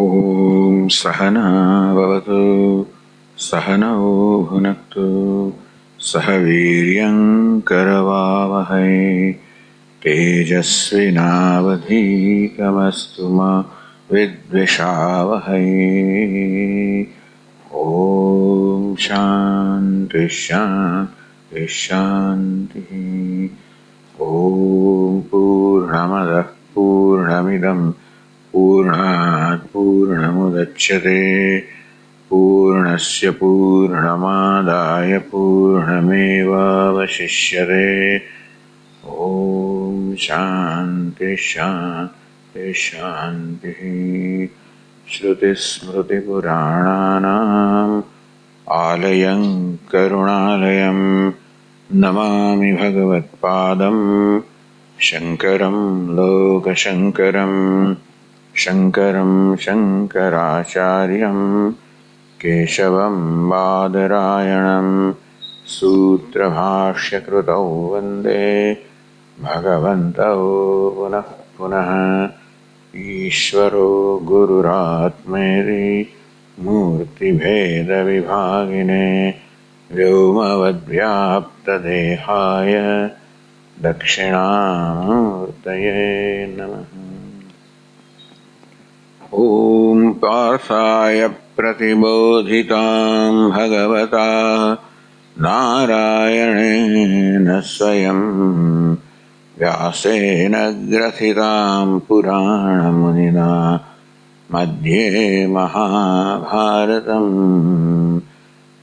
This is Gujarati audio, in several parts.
ॐ सहना भवतु सहनौ भुनक्तु सह वीर्यं करवावहै तेजस्विनावधीतमस्तु मा विद्विषावहै। ॐ शान्ति शान्ति शान्तिः। ॐ पूर्णमदः पूर्णमिदं पूर्णात् पूर्णमुदच्यते पूर्णस्य पूर्णमादाय पूर्णमेवावशिष्यते। ॐ शान्ति शान्ति शान्तिः। श्रुतिस्मृतिपुराणानाम् आलयं करुणालयं नमामि भगवत्पादं शङ्करं लोकशङ्करं शङ्करं शङ्कराचार्यं केशवं बादरायणं सूत्रभाष्यकृतौ वन्दे भगवन्तौ पुनः पुनः। ईश्वरो गुरुरात्मेति मूर्तिभेदविभागिने व्योमवद्व्याप्तदेहाय दक्षिणामूर्तये नमः। ॐ पार्थाय प्रतिबोधितां भगवता नारायणेन स्वयं व्यासेन ग्रथितां पुराणमुनिना मध्ये महाभारतम्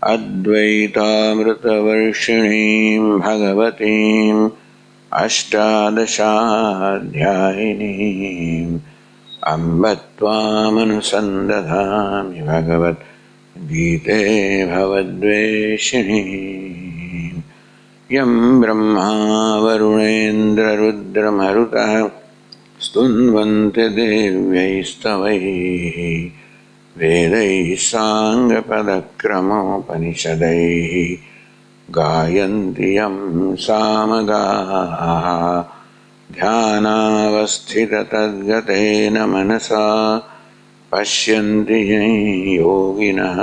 अद्वैतामृतवर्षिणीं भगवतीम् अष्टादशाध्यायिनीम् अम्ब त्वामनुसन्दधामि भगवद्गीते भवद्वेषिणीम्। यं ब्रह्मा वरुणेन्द्ररुद्रमरुतः स्तुन्वन्ति देव्यैस्तवैः वेदैः साङ्गपदक्रमोपनिषदैः गायन्ति यं सामगाः ध्यानावस्थिततद्गतेन मनसा पश्यन्ति योगिनः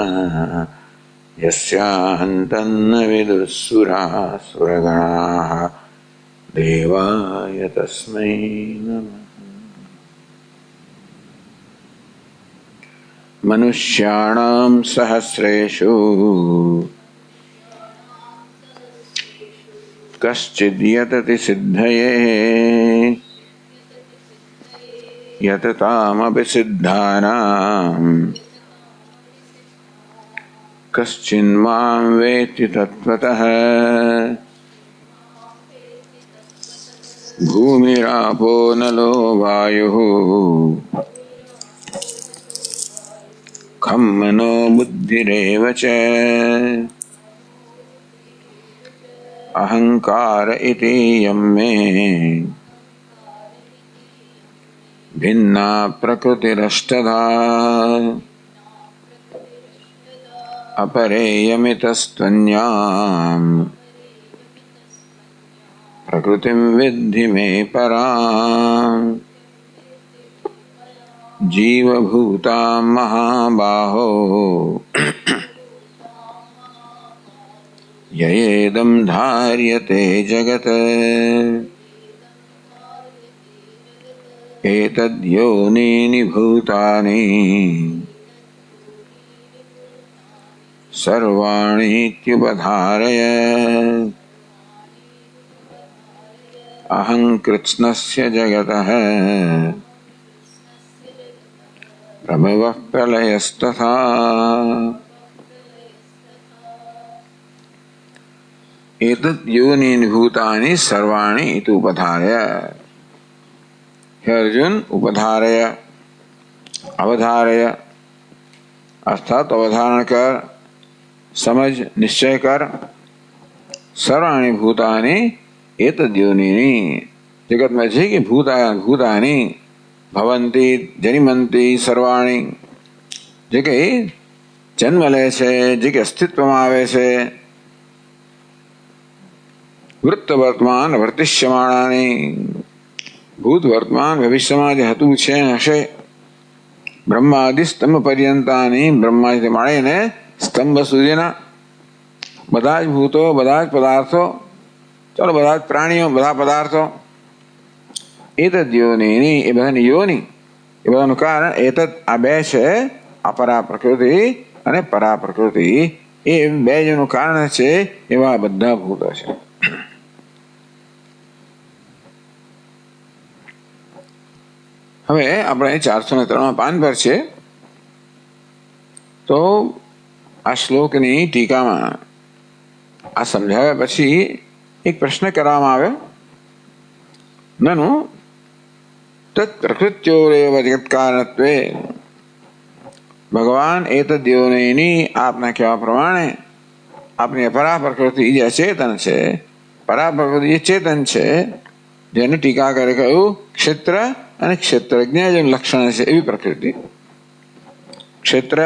यस्याहन्तन्न विदुःसुरासुरगणाः देवाय तस्मै नमः। मनुष्याणां सहस्रेषु कश्चिद्यतति सिद्धये यततामपि सिद्धानां कश्चिन्मां वेत्ति तत्त्वतः। भूमिरापो नलो वायुः खं मनो बुद्धिरेव च अहंकार इति यं मे भिन्ना प्रकृतिरष्टधा अपरेयमितस्त्वन्याम् प्रकृतिं विद्धि मे पराम्। जीवभूतां महाबाहो ययेदं धार्यते जगत् एतद्योनीनि भूतानि सर्वाणीत्युपधारय। अहं कृत्स्नस्य जगतः प्रभवः प्रलयस्तथा। एतद् योनीनि भूतानि सर्वाणि इति उपधारय। हे अर्जुन, उपधारय अवधारय अर्थात अवधारण कर, समझ, निश्चय कर। सर्वाणि भूतानि एतद् योनीनि जगत में जे कि भूतानि भवन्ति जनिमन्ति सर्वाणि जे के जन्म ले છે, જે કે અસ્તિત્વમાં આવે છે। वृत्त वर्तमान वर्तिष्यमाणानि भूत वर्तमान भविष्यમાં જે હતું છે હશે બ્રહ્માદિ સ્તંભ પર્યંતાની, બ્રહ્માથી માંડીને સ્તંભ સુધીના બધા જ ભૂતો, બધા જ પદાર્થો, ચલો બધા જ પ્રાણીઓ, બધા પદાર્થો, એતદ યોનિની, એ બધાની યોની, એ બધાનું કારણ એતદ, આ બે છે, અપરા પ્રકૃતિ અને પરા પ્રકૃતિ, એ બે જેનું કારણ છે એવા બધા ભૂતો છે. હવે આપણે 403 પાન પર છે. તો આ શ્લોકની ટીકામાં આ સમજાવ્યા પછી એક પ્રશ્ન કરવામાં આવ્યો. નનુ તત્ પ્રકૃત્યોરેવ જગત કારણત્વે, ભગવાન એતદ યોનિની, આપના કહેવા પ્રમાણે આપની પરા પ્રકૃતિ જે અચેતન છે, પરા પ્રકૃતિ જે ચેતન છે, જેને ટીકાકારે કહ્યું ક્ષેત્ર અને ક્ષેત્રજ્ઞ જેનું લક્ષણ છે એવી પ્રકૃતિ. ક્ષેત્ર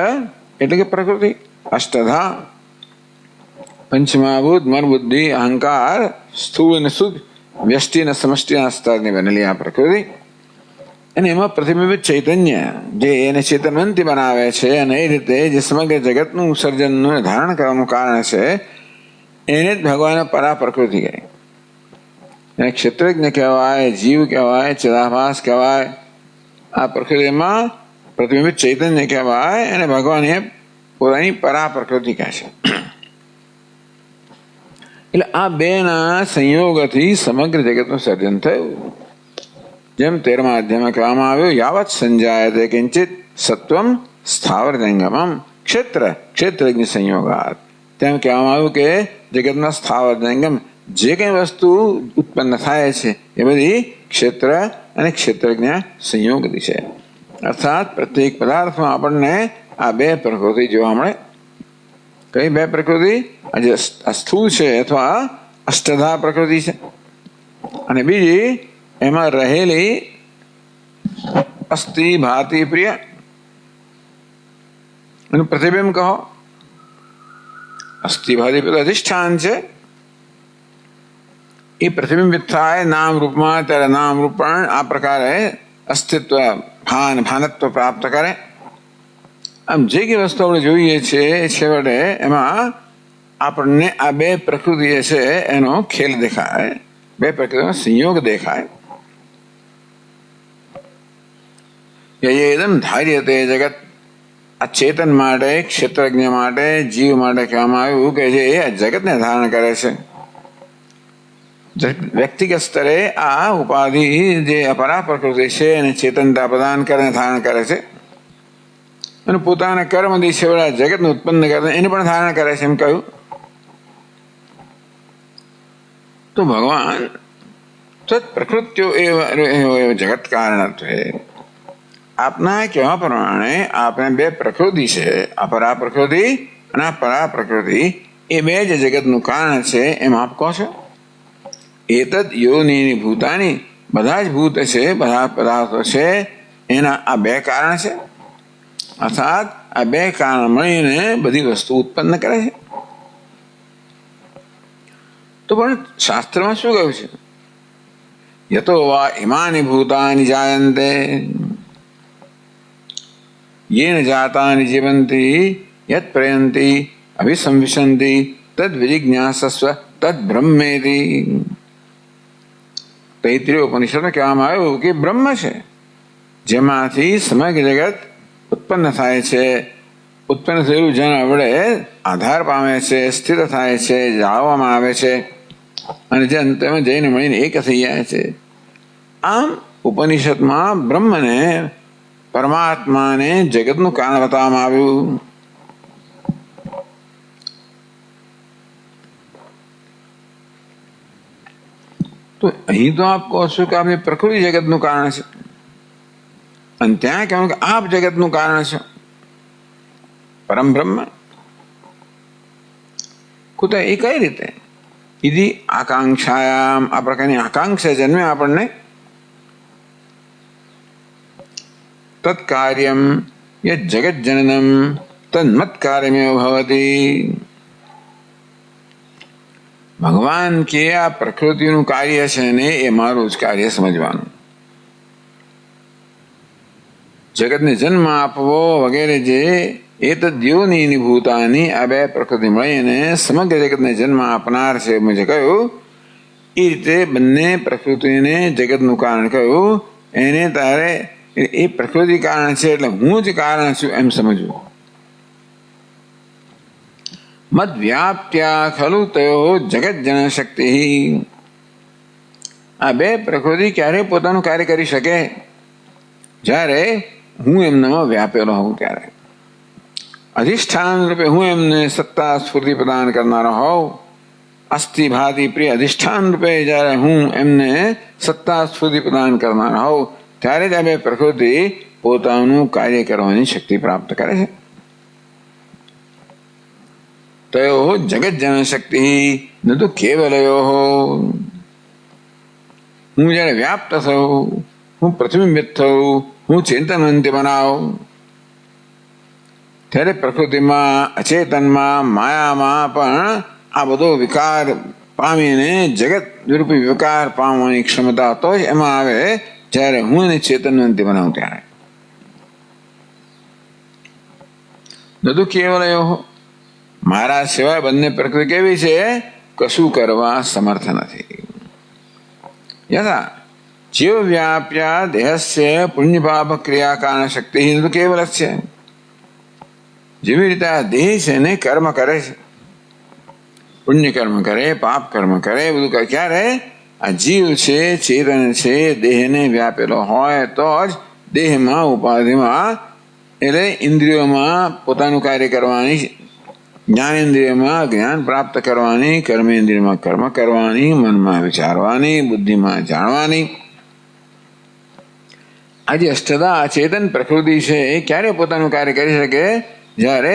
એટલે કે પ્રકૃતિ, અષ્ટધા, પંચમહાભૂત, મન, બુદ્ધિ, અહંકાર, સ્થૂળ અને સૂક્ષ્મ, વ્યષ્ટિ અને સમષ્ટિના સ્તરની બનેલી આ પ્રકૃતિ. અને એમાં પ્રતિબિંબિત ચૈતન્ય જે એને ચેતનવંતી બનાવે છે, અને એ રીતે જે સમગ્ર જગતનું સર્જનનું ધારણ કરવાનું કારણ છે, એને જ ભગવાને પરા પ્રકૃતિ કહી. એને ક્ષેત્રજ્ઞ કહેવાય, જીવ કહેવાય, ચિદાભાસ કહેવાય, આ પ્રકૃતિમાં પ્રતિબિંબિત ચૈતન્ય કહેવાય, અને ભગવાને પોતાની પરા પ્રકૃતિ કહે છે. એટલે આ બે ના સંયોગથી સમગ્ર જગતનું સર્જન થયું. જેમ 13મા અધ્યાયમાં કહેવામાં આવ્યું, યાવત સંજાયતે કિંચિત સત્વમ સ્થાવર જંગમમ ક્ષેત્ર ક્ષેત્રજ્ઞ સંયોગાત. તેમ કહેવામાં આવ્યું કે જગતના સ્થાવર જંગમ જે કંઈ વસ્તુ ઉત્પન્ન થાય છે એ બધી ક્ષેત્ર અને ક્ષેત્રજ્ઞ સંયોગથી છે. અર્થાત પ્રત્યેક પદાર્થમાં આપણને આ બે પ્રકૃતિ જોવા મળે. કઈ બે પ્રકૃતિ? આજે સ્થૂળ છે અથવા અષ્ટધા પ્રકૃતિ છે, અને બીજી એમાં રહેલી અસ્થિ ભાતિ પ્રિય એનું પ્રતિબિંબ કહો. અસ્થિ ભાતિ પ્રિય અધિષ્ઠાન છે, એ પ્રતિબિંબિત થાય નામ રૂપમાં, ત્યારે નામ રૂપ પણ આ પ્રકારે અસ્તિત્વ ભાનત્વ પ્રાપ્ત કરે. આમ જે કઈ વસ્તુ આપણે જોઈએ છે છેવટે એમાં આપણને આ બે પ્રકૃતિ છે એનો ખેલ દેખાય, બે પ્રકૃતિનો સંયોગ દેખાય. યયેદમ ધાર્યતે જગત, આ ચેતન માટે, ક્ષેત્રજ્ઞ માટે, જીવ માટે કહેવામાં આવ્યું કે જે જગતને ધારણ કરે છે. વ્યક્તિગત સ્તરે આ ઉપાધિ જે અપરા પ્રકૃતિ છે એને ચેતનતા પ્રદાન કરીને ધારણ કરે છે, અને પોતાના કર્મથી છેવડા જગતને ઉત્પન્ન કરે એને પણ ધારણ કરે છે એમ કહ્યું. તો ભગવાન તત્ પ્રકૃત્યો એવ જગત કારણત્વે, આપના કહેવા પ્રમાણે આપણે બે પ્રકૃતિ છે, અપરા પ્રકૃતિ અને પરા પ્રકૃતિ, એ બે જે જગતનું કારણ છે એમ આપ કહો છો. એતદ યોનિની ભૂતાની, બધા જ ભૂત છે, બધા પદાર્થો છે, એના આ બે કારણ છે. અર્થાત આ બે કારણ મળીને બધી વસ્તુ ઉત્પન્ન કરે છે. તો પણ શાસ્ત્રમાં શું કહ્યું છે? યતો વા ઇમાની ભૂતાની જાયન્તે યેન જાતાની જીવંતી યત પ્રયંતી અભિસંવિશંતી તદ વિજિજ્ઞાસસ્વ તદ બ્રહ્મેતિ. તૈત્રીય ઉપનિષદમાં કહેવામાં આવ્યું કે બ્રહ્મ છે જેમાંથી સમગ્ર જગત ઉત્પન્ન થાય છે. ઉત્પન્ન થયેલું જન વડે આધાર પામે છે, સ્થિર થાય છે, જાળવવામાં આવે છે, અને જે અંતમાં જઈને મળીને એક થઈ જાય છે. આમ ઉપનિષદમાં બ્રહ્મને, પરમાત્માને જગતનું કારણ બતાવવામાં આવ્યું. તો અહીં તો આપ કહો છો કે આપની પ્રકૃતિ જગતનું કારણ છે, અને ત્યાં કહેવાનું કે આપ જગતનું કારણ છો, પરમ બ્રહ્મ. કુત એ કઈ રીતે? ઇતિ આકાંક્ષાયામ, આ પ્રકારની આકાંક્ષા જન્મે આપણને. તત્કાર્યમ યત જગત જનનમ તન્મત કાર્યમેવ ભવતી. ભગવાન કે આ પ્રકૃતિનું કાર્ય છે ને એ મારું જ કાર્ય સમજવાનું. જગતને જન્મ આપવો વગેરે જે એતદ્યોનિની ભૂતાની આ બે પ્રકૃતિ મળીને સમગ્ર જગતને જન્મ આપનાર છે મેં જે કહ્યું એ રીતે બંને પ્રકૃતિને જગતનું કારણ કહ્યું એને તારે એ પ્રકૃતિ કારણ છે એટલે હું જ કારણ છું એમ સમજવું. મદ વ્યાપ્ત્યા ખલુ તયો જગત જન શક્તિ. આ બે પ્રકૃતિ ક્યારે પોતાનું કાર્ય કરી શકે? જ્યારે હું એમનામાં વ્યાપેલો હોઉં ત્યારે. અધિષ્ઠાન રૂપે હું એમને સત્તા સ્ફૂર્તિ પ્રદાન કરનારો હોઉં. અસ્થિ ભાતિ પ્રિય અધિષ્ઠાન રૂપે જ્યારે હું એમને સત્તા સ્ફૂર્તિ પ્રદાન કરનારો હોઉં ત્યારે જ આ બે પ્રકૃતિ પોતાનું કાર્ય કરવાની શક્તિ પ્રાપ્ત કરે છે. તયો જગત જન શક્તિ ન તો કેવલયો. હું જ્યારે વ્યાપ્ત થઉં, હું પ્રતિબિંબિત થઉં, હું ચિંતનવંતી બનાવું ત્યારે પ્રકૃતિમાં અચેતનમાં માયામાં પણ આ બધો વિકાર પામીને જગત રૂપી વિકાર પામવાની ક્ષમતા તો જ એમાં આવે જ્યારે હું એને ચેતનવંતી બનાવું ત્યારે. નતું કેવલયો. મારા સિવાય બંને પ્રકૃતિ કેવી છે? કશું કરવા સમર્થ નથી. યથા જીવ વ્યાપ્યા દેહસ્ય પુણ્ય પાપ ક્રિયા કારણ શક્તિ તો કેવલ જ છે. જેવી રીતે આ દેહ છે ને કર્મ કરે છે, પુણ્ય કર્મ કરે, પાપ કર્મ કરે, બધું કરે. ક્યારે? આ જીવ છે, ચેતન છે, દેહને વ્યાપેલો હોય તો જ દેહમાં ઉપાધિમાં એટલે ઇન્દ્રિયોમાં પોતાનું કાર્ય કરવાની, જ્ઞાનેન્દ્રિયમાં જ્ઞાન પ્રાપ્ત કરવાની, કર્મેન્દ્રિયમાં કર્મ કરવાની, મનમાં વિચારવાની, બુદ્ધિમાં જાણવાની. આજે અષ્ટદા ચેતન પ્રકૃતિ છે એ ક્યારે પોતાનું કાર્ય કરી શકે? જ્યારે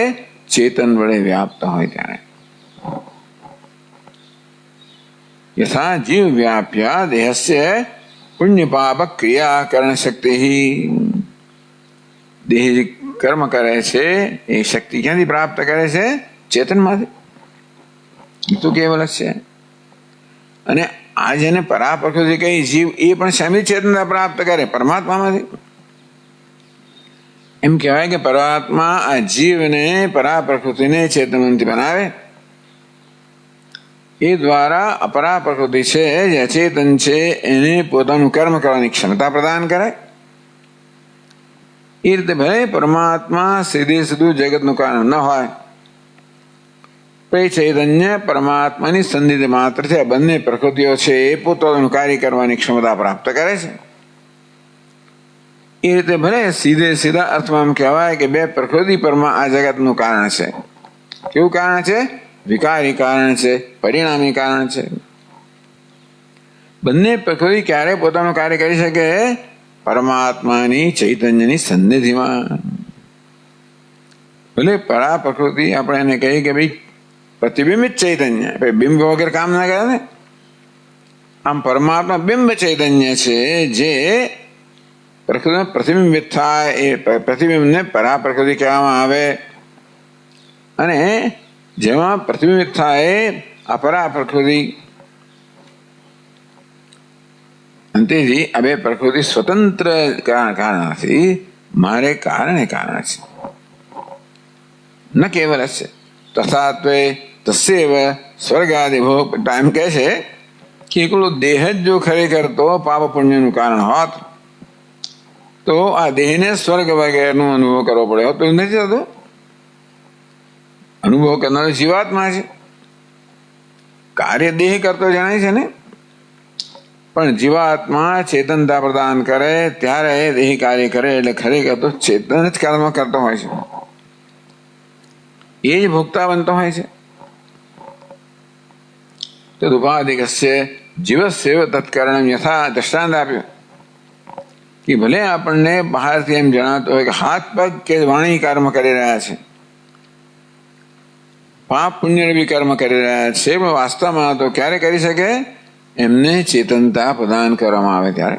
ચેતન વડે વ્યાપ્ત હોય ત્યારે. યથા જીવ વ્યાપ્યા દેહસ્ય પુણ્ય પાપ ક્રિયા કરણ શક્તિ. દેહ કર્મ કરે છે એ શક્તિ ક્યાંથી પ્રાપ્ત કરે છે? ચેતનમાંથી. તો કેવલ જ છે. અને આ જેને પરા પ્રકૃતિ કઈ જીવ એ પણ શાની ચેતનતા પ્રાપ્ત કરે? પરમાત્મામાંથી. એમ કહેવાય કે પરમાત્મા આ જીવને પરા પ્રકૃતિને ચેતનવંતી બનાવે. એ દ્વારા અપરા પ્રકૃતિ છે જે અચેતન છે એને પોતાનું કર્મ કરવાની ક્ષમતા પ્રદાન કરે. એ રીતે ભલે પરમાત્મા સીધે સીધું જગતનું કારણ ન હોય, ચૈતન્ય પરમાત્માની સંધિ માત્ર છે. બંને પ્રકૃતિઓ છે એ પોતાનું કાર્ય કરવાની ક્ષમતા પ્રાપ્ત કરે છે. એ રીતે ભલે સીધે સીધા અર્થમાં એમ કહેવાય કે બે પ્રકૃતિ પરમાં આ જગતનું કારણ છે. કેવું કારણ છે? વિકારી કારણ છે, પરિણામી કારણ છે. બંને પ્રકૃતિ ક્યારે પોતાનું કાર્ય કરી શકે? પરમાત્માની ચૈતન્યની સન્નિધિમાં. ભલે પરા પ્રકૃતિ આપણે એને કહીએ કે ભાઈ પ્રતિબિંબિત ચૈતન્ય, બિંબ વગર કામ ના કરે ને. આમ પરમાત્મા બિંબ ચૈતન્ય છે જે પ્રકૃતિમાં પ્રતિબિંબિત થાય. એ પ્રતિબિંબને પરા પ્રકૃતિ કહેવામાં આવે. અને જેમાં પ્રતિબિંબિત થાય અપરા પ્રકૃતિ. અંતેથી આ બે પ્રકૃતિ સ્વતંત્ર કારણ નથી, મારે કારણે કારણ છે. ન કેવલ છે. તથાત્વે તસ્યવ સ્વર્ગાદિ ભોગ. એમ કહે છે કે એકલો દેહ જ જો ખરેખર તો પાપ પુણ્યનું કારણ હોત તો આ દેહને સ્વર્ગ વગેરેનો અનુભવ કરવો પડે હોત. તો નથી થતો. અનુભવ કરનારો જીવાત્મા છે. કાર્ય દેહ કરતો જણાય છે ને, પણ જીવાત્મા ચેતનતા પ્રદાન કરે ત્યારે દેહ કાર્ય કરે. એટલે ખરેખર તો ચેતન જ કર્મ કરતો હોય છે, એ જ ભોગતા બનતો હોય છે. તદુપાધિકસ્ય જીવસ્ય તત્કારણ યથા દ્રષ્ટાંત આપ્યું કે ભલે આપણને બહારથી એમ જણાતું હોય કે હાથ પગ કે વાણી કર્મ કરી રહ્યા છે, પાપ પુણ્ય બી કર્મ કરી રહ્યા છે, પણ વાસ્તવમાં તો ક્યારે કરી શકે? એમને ચેતનતા પ્રદાન કરવામાં આવે ત્યારે.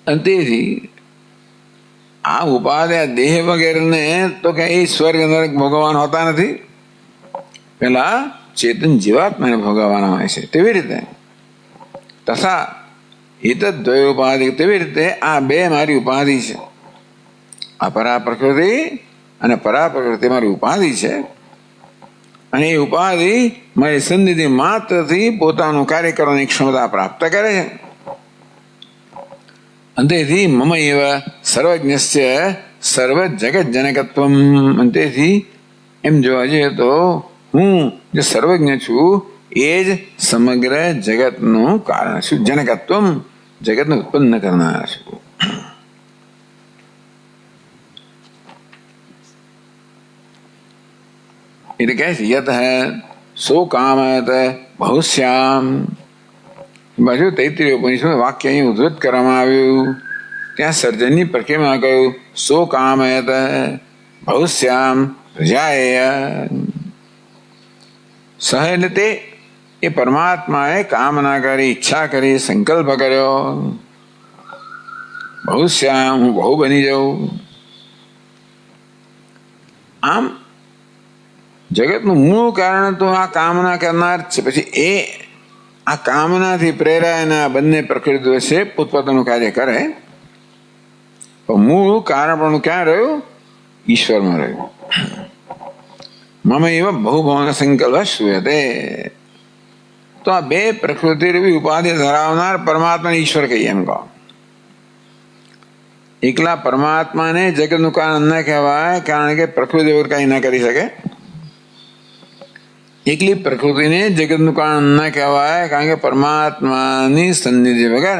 અને તેથી આ ઉપાધિ દેહ વગેરેને તો કઈ સ્વર્ગ નરક ભોગવવાન હોતા નથી. પેલા ચેતન જીવાત્માને ભોગવવાના હોય છે. તેવી રીતે તથા એતદ્વયોપાધિ, તેવી રીતે આ બે મારી ઉપાધિ છે. આ પરા પ્રકૃતિ અને પરા પ્રકૃતિ મારી ઉપાધિ છે, અને એ ઉપાધિ મારી સન્નિધિ માત્રથી પોતાનું કાર્ય કરવાની ક્ષમતા પ્રાપ્ત કરે છે. અંતેથી મમ એવ સર્વજ્ઞસ્ય સર્વ જગત જનકત્વમ. અંતેથી એમ જોવા જઈએ તો હું જે સર્વજ્ઞ છું એ જ સમગ્ર જગતનું કારણ છું. જનકત્વમ, જગતને ઉત્પન્ન કરનાર છું. એટલે કહે છે યત સો કામત બહુશ્યામ. બાજુ તૈત્રીય ઉપનિષદમાં વાક્ય અહીં ઉદ્ધૃત કરવામાં આવ્યું. ત્યાં સર્જનની પ્રક્રિયામાં કહ્યું સો કામત બહુશ્યામ પ્રજાય. સહ એટલે તે, એ પરમાત્માએ કામના કરી, ઈચ્છા કરી, સંકલ્પ કર્યો. બહુશ્યામ, હું બહુ બની જાઉં. આમ જગતનું મૂળ કારણ તો આ કામના કરનાર છે. પછી એ આ કામનાથી પ્રેરાયના બંને પ્રકૃતિઓ છે પોતપોતાનું કાર્ય કરે, પણ મૂળ કારણ પણ ક્યાં રહ્યું? ઈશ્વરમાં રહ્યું. મમ એવ બહુભવન સંકલ્પ શ્રૂયતે. તો આ બે પ્રકૃતિ રૂપી ઉપાધિ ધરાવનાર પરમાત્માને ઈશ્વર કહીએ એમ કહો. એકલા પરમાત્માને જગતનું કારણ ન કહેવાય, કારણ કે પ્રકૃતિ વગર કઈ ન કરી શકે. એકલી પ્રકૃતિને જગતનું કારણ ન કહેવાય, કારણ કે પરમાત્માની સન્નિધિ વગર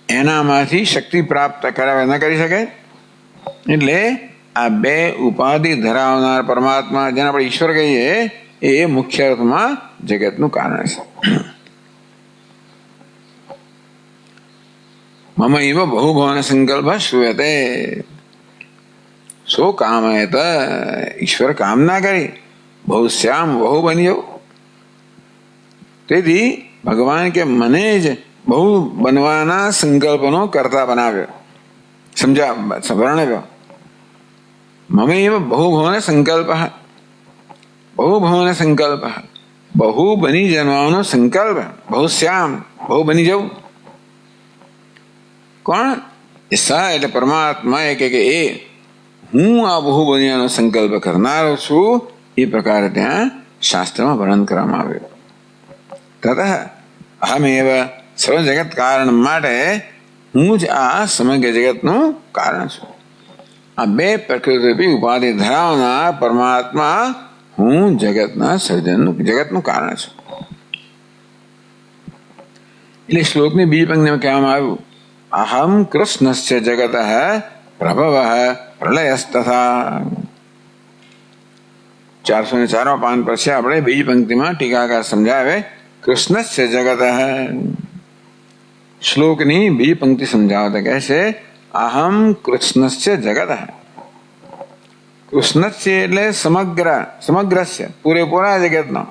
એનામાંથી શક્તિ પ્રાપ્ત કરાવે ન કરી શકે. એટલે આ બે ઉપાધિ ધરાવનાર પરમાત્મા, જેને આપણે ઈશ્વર કહીએ, એ મુખ્ય અર્થમાં જગતનું કારણ છે. મમ એવ બહુભવન સંકલ્પ શ્રૂયતે. સો કામયત, ઈશ્વર કામના કરી, બહુશ્યામ, બહુ બની જાઉં. તેથી ભગવાન કે મને જ બહુ બનવાના સંકલ્પનો કરતા બનાવ્યો, વર્ણવ્યો. મમ એવ બહુભવન સંકલ્પ, બહુભવન સંકલ્પ, બહુ બની જવાનો સંકલ્પ. બહુશ્યામ, બહુ બની જવું. કોણ? સ એટલે પરમાત્મા એ કે એ હું આ બહુ બનવાનો સંકલ્પ કરનારો છું. એ પ્રકારે ત્યાં શાસ્ત્રમાં વર્ણન કરવામાં આવ્યું. તત અહમેવ સર્વ જગત કારણ, માટે હું જ આ સમગ્ર જગતનું કારણ છું. આ બે પ્રકૃતિ ઉપાધિ ધરાવનાર પરમાત્મા હું જગતના સર્જનનું, જગતનું કારણ છું. એટલે શ્લોકની બીજી પંક્તિમાં કહેવામાં આવ્યું અહમ કૃષ્ણસ્ય જગત પ્રભવ પ્રલયસ્તથા. 404 પાન પર છે. આપણે બીજી પંક્તિમાં ટીકાકાર સમજાવે કૃષ્ણસ્ય જગત. શ્લોકની બીજી પંક્તિ સમજાવતા કહે છે અહમ કૃષ્ણસ્ય જગત. કૃષ્ણસ્ય એટલે સમગ્ર, સમગ્રસ્ય, પૂરેપૂરા જગતનો.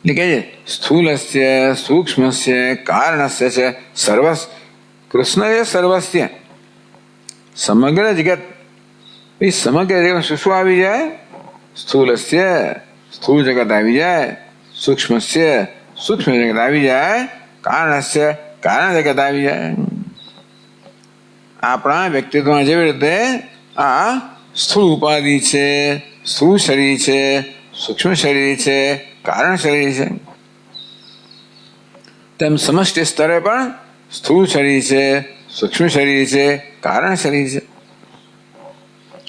એટલે કહે છે સ્થૂલસ્ય સૂક્ષ્મસ્ય કારણસ્ય છે સર્વસ. કૃષ્ણ એ સર્વસ્ય, સમગ્ર જગત. સમગ્ર જગત શું શું આવી જાય? સ્થૂલસ્ય, સ્થૂળ જગત આવી જાય. સૂક્ષ્મસ્ય, સૂક્ષ્મ જગત આવી જાય. કારણસ્ય, કારણ જગત આવી જાય. આપણા વ્યક્તિત્વમાં જેવી રીતે આ સ્થૂળ ઉપાધિ છે, સ્થૂળ શરીર છે, સૂક્ષ્મ શરીર છે, કારણ શરીર છે, તેમ સમષ્ટિ સ્તરે પણ સ્થૂળ શરીર છે, સૂક્ષ્મ શરીર છે, કારણ શરીર છે.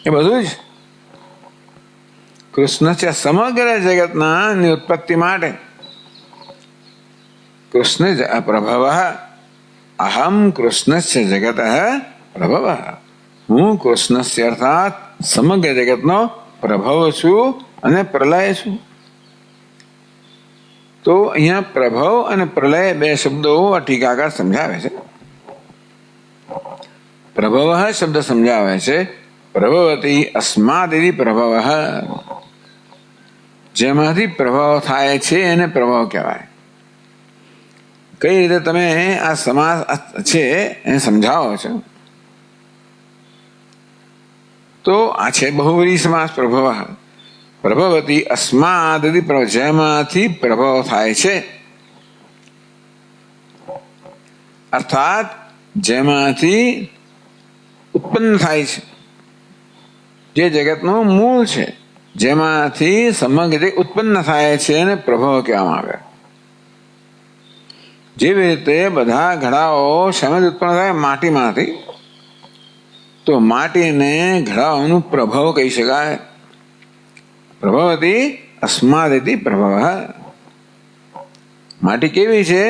એ બધું જ કૃષ્ણ છે. સમગ્ર જગતના ઉત્પત્તિ માટે કૃષ્ણ પ્રભવ. અહમ કૃષ્ણસ્ય જગત પ્રભવ. હું કૃષ્ણસ્ય અર્થાત સમગ્ર જગતનો પ્રભવ છું અને પ્રલય છું. તો અહીંયા પ્રભવ અને પ્રલય બે શબ્દો આ ટીકાકાર સમજાવે છે. પ્રભવ શબ્દ સમજાવે છે પ્રભવતી અસ્માદિ પ્રભવ. જેમાંથી પ્રભાવ થાય છે એને પ્રભાવ કહેવાય. કઈ રીતે તમે આ સમાસ છે એને સમજાવો છો? તો આ છે બહુવ્રીહી સમાસ. પ્રભવ, પ્રભવતી અસ્માદિ પ્રભવ, જેમાંથી પ્રભાવ થાય છે અર્થાત જેમાંથી ઉત્પન્ન થાય છે, જે જગતનું મૂળ છે, જેમાંથી સમગ્ર ઉત્પન્ન થાય છે એને પ્રભવ કહેવામાં આવે. જેવી રીતે બધા ઘડાઓ શેમાંથી ઉત્પન્ન થાય? માટીમાંથી. તો માટીને ઘડાઓનું પ્રભવ કહી શકાય. પ્રભવતી અસ્માદિતિ પ્રભવ. માટી કેવી છે?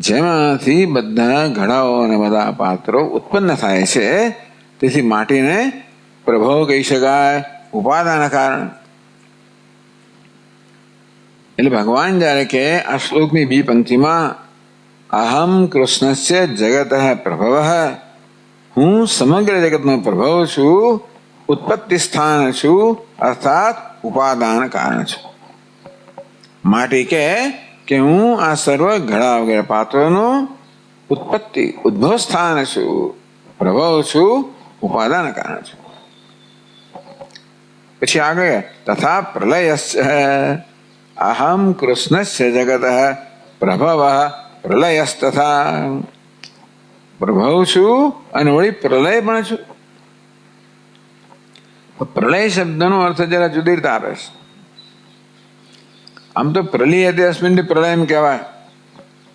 જેમાંથી બધા ઘડાઓ અને બધા પાત્રો ઉત્પન્ન થાય છે, તેથી માટીને પ્રભવ કહી શકાય, ઉપાદાન કારણ. એટલે ભગવાન જ્યારે કે આ શ્લોકની બી પંક્તિમાં અહમ કૃષ્ણસ્ય જગત પ્રભવ, હું સમગ્ર જગતનો પ્રભવ છું, ઉત્પત્તિ સ્થાન છું, અર્થાત ઉપાદાન કારણ છું. માટી કે હું આ સર્વ ઘડા વગેરે પાત્રોનું ઉત્પત્તિ ઉદ્ભવ સ્થાન છું, પ્રભવ છું, ઉપાદાન કારણ છું. પછી આગળ તથા પ્રલયસ્ય અહમ કૃષ્ણસ્ય જગત પ્રભવ પ્રલયસ્તથા, પ્રભવ છું અને વળી પ્રલય પણ છું. પ્રલય શબ્દનો અર્થ જરા જુદી રીતે આપે છે. આમ તો પ્રલીયતે અસ્મિન પ્રલય એમ કહેવાય.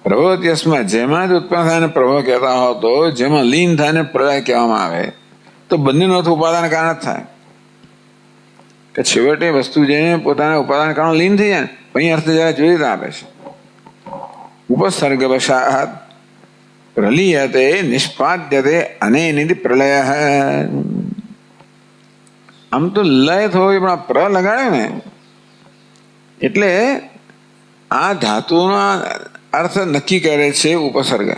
પ્રભવતી અસ્માત જેમાં જ ઉત્પન્ન થાય ને પ્રભવ કહેતા હો, તો જેમાં લીન થાય ને પ્રલય કહેવામાં આવે, તો બંનેનો અર્થ ઉપાદાન કારણ જ થાય. કે છેવટે વસ્તુ જેને પોતાના ઉપાદાન કારણ લીન થઈ જાય ને, અહીં અર્થ જરા જુદી રીતે આપે છે. ઉપસર્ગ વશાત પ્રલીયતે નિષ્પાદ્યતે અનેનિધિ પ્રલય. આમ તો લય થયો પણ પ્ર લગાડ્યો ને એટલે આ ધાતુનો અર્થ નક્કી કરે છે ઉપસર્ગ.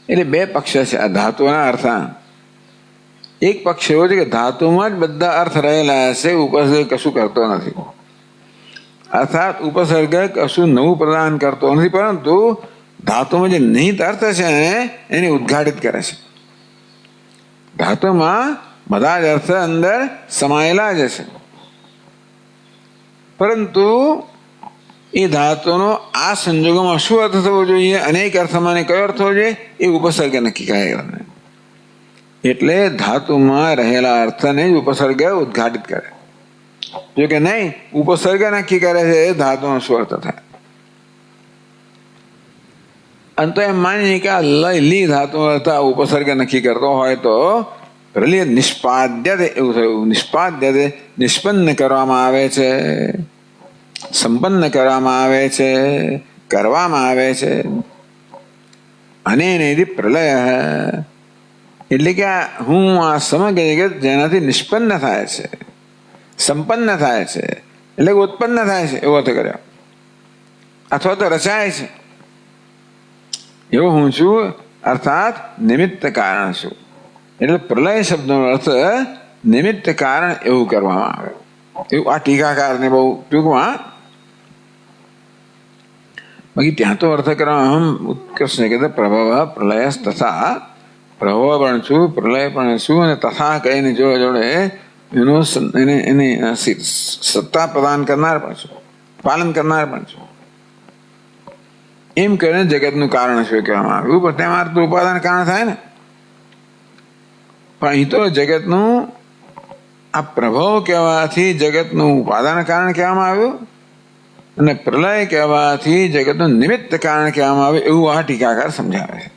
એટલે બે પક્ષ છે આ ધાતુના અર્થ. એક પક્ષ એવો છે કે ધાતુમાં જ બધા અર્થ રહેલા હશે, ઉપસર્ગ કશું કરતો નથી. અર્થાત ઉપસર્ગ કશું નવું પ્રદાન કરતો નથી, પરંતુ ધાતુમાં જે નિહિત અર્થ છે એને ઉદ્ઘાટિત કરે છે. ધાતુમાં બધા જ અર્થ અંદર સમાયેલા જ છે, પરંતુ એ ધાતુનો આ સંજોગોમાં શું અર્થ થવો જોઈએ, અનેક અર્થમાં કયો અર્થ થવો જોઈએ, એ ઉપસર્ગ નક્કી કરે. એટલે ધાતુમાં રહેલા અર્થને જ ઉપસર્ગ ઉદ્ઘાટિત કરે. જો કે નહીં, ઉપસર્ગ નક્કી કરે છે એ ધાતુનો શું અર્થ થાય. અને તો એમ માનીએ કે આ લય લી ધાતુ અર્થ ઉપસર્ગ નક્કી કરતો હોય તો પ્રલય નિષ્પાદ્યતે એવું થયું. નિષ્પાદ્યતે નિષ્પન્ન કરવામાં આવે છે, સંપન્ન કરવામાં આવે છે, કરવામાં આવે છે. અને પ્રલય એટલે કે હું આ સમગ્ર જગત જેનાથી નિષ્પન્ન થાય છે, સંપન્ન થાય છે, એટલે ઉત્પન્ન થાય છે એવો અર્થ કર્યો, અથવા તો રચાય છે એવો હું છું, અર્થાત નિમિત્ત કારણ છું. એટલે પ્રલય શબ્દનો અર્થ નિમિત્ત કારણ એવું કરવામાં આવે. એવું આ ટીકાકારને બહુ ટૂંકમાં, બાકી ત્યાં તો અર્થ કરવામાં હમ ઉત્કર્ષને કહેતા પ્રભવ પ્રલય તથા, પ્રભવ પણ છું, પ્રલય પણ છું, અને તથા કહીને જોડે જોડે એની સત્તા પ્રદાન કરનાર પણ છું, પાલન કરનાર પણ છું. એમ કરીને જગતનું કારણ શું કહેવામાં આવ્યું, પણ તેમાં તો ઉપાદાન કારણ થાય ને. પણ અહીં તો જગતનું આ પ્રભાવ કહેવાથી જગતનું ઉપાદાન કારણ કહેવામાં આવ્યું, અને પ્રલય કહેવાથી જગતનું નિમિત્ત કારણ કહેવામાં આવે, એવું આ ટીકાકાર સમજાવે છે.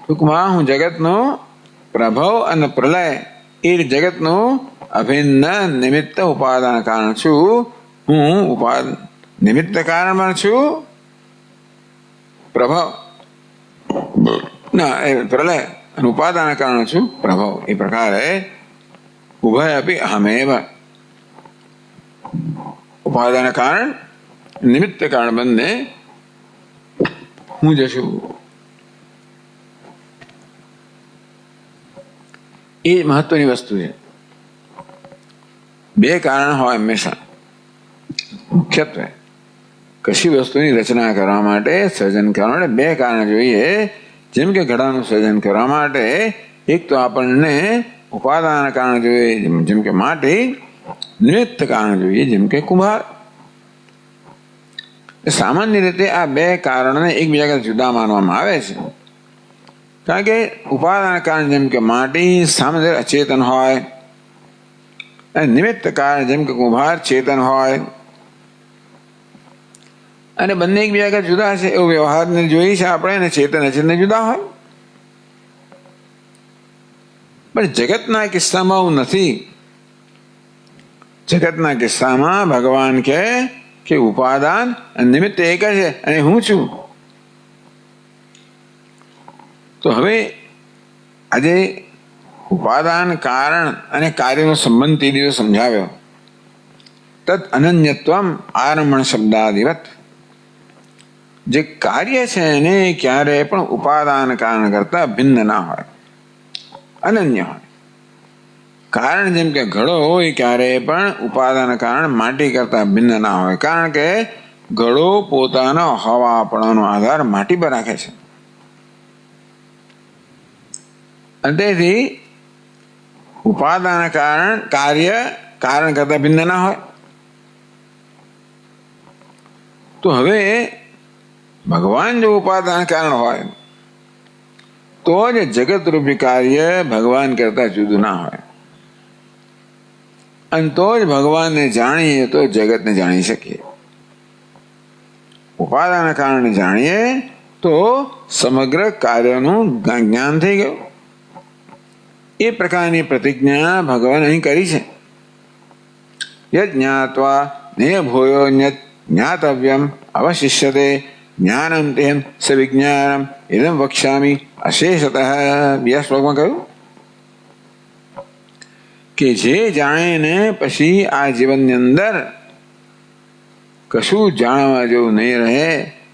ટૂંકમાં હું જગતનો પ્રભાવ અને પ્રલય એ જગતનું અભિન્ન નિમિત્ત ઉપાદાન કારણ છું. હું નિમિત્ત કારણ પણ છું, પ્રભાવ ના એ પ્રલય અને ઉપાદાન કારણ છું પ્રભાવ. એ પ્રકારે ઉભય અપી અહમેવ, ઉપાદાન કારણ નિમિત્ત કારણ બંને હું જ છું. એ મહત્વની વસ્તુ છે. બે કારણ હોય હંમેશા. મુખ્યત્વે કશી વસ્તુની રચના કરવા માટે, સર્જન કરવા માટે બે કારણ જોઈએ. જેમ કે ઘડાનું સર્જન કરવા માટે એક તો આપણને ઉપાદાન કારણ જોઈએ, જેમ કે માટી, નિમિત્ત કારણ જોઈએ, જેમ કે કુંભાર. સામાન્ય રીતે આ બે કારણને એકબીજા કરતા જુદા માનવામાં આવે છે. કારણ કે ઉપાદાન કારણ જેમ કે માટી સામાન્ય અચેતન હોય અને નિમિત્ત કારણ જેમ કે કુંભાર ચેતન હોય, અને બંને એકબીજા કરતા જુદા છે એવું વ્યવહારને જોઈએ છે આપણે, અને ચેતન અચેતન જુદા હોય. પણ જગતના કિસ્સામાં એવું નથી. જગતના કિસ્સામાં ભગવાન કે ઉપાદાન અને નિમિત્ત એક જ છે અને હું છું. તો હવે આજે ઉપાદાન કારણ અને કાર્યનો સંબંધ તે દિવસ સમજાવ્યો. તદ અનન્યત્વમ આરમણ શબ્દાદિવત. જે કાર્ય છે એને ક્યારે પણ ઉપાદાન કારણ કરતા ભિન્ન ના હોય, અનન્ય હોય. કારણ જેમ કે ઘડો હોય ક્યારે પણ ઉપાદાન કારણ માટી કરતા ભિન્ન ના હોય, કારણ કે ઘડો પોતાનો હવાપણાનો આધાર માટી પર રાખે છે. અને તેથી ઉપાદાન કારણ કાર્ય કારણ કરતા ભિન્ન ના હોય. તો હવે ભગવાન જો ઉપાદાન કારણ હોય તો જ જગત રૂપી કાર્ય ભગવાન કરતા જુદું ના હોય, અને તો જ ભગવાનને જાણીએ તો જગતને જાણી શકીએ. ઉપાદાન કારણને જાણીએ તો સમગ્ર કાર્યનું જ્ઞાન થઈ ગયું. એ પ્રકારની પ્રતિજ્ઞા ભગવાન અહીં કરી છે. યજ્ જ્ઞાત્વા ને ભૂયો જ્ઞાતવ્યમ અવશિષ્યતે જ્ઞાનમ તેમ સવિજ્ઞાનમ ઇદમ વક્ષ્યામિ અશેષતઃ. બીજા શ્લોકમાં કહ્યું કે જે જાણે ને પછી આ જીવનની અંદર કશું જાણવા જેવું નહીં રહે,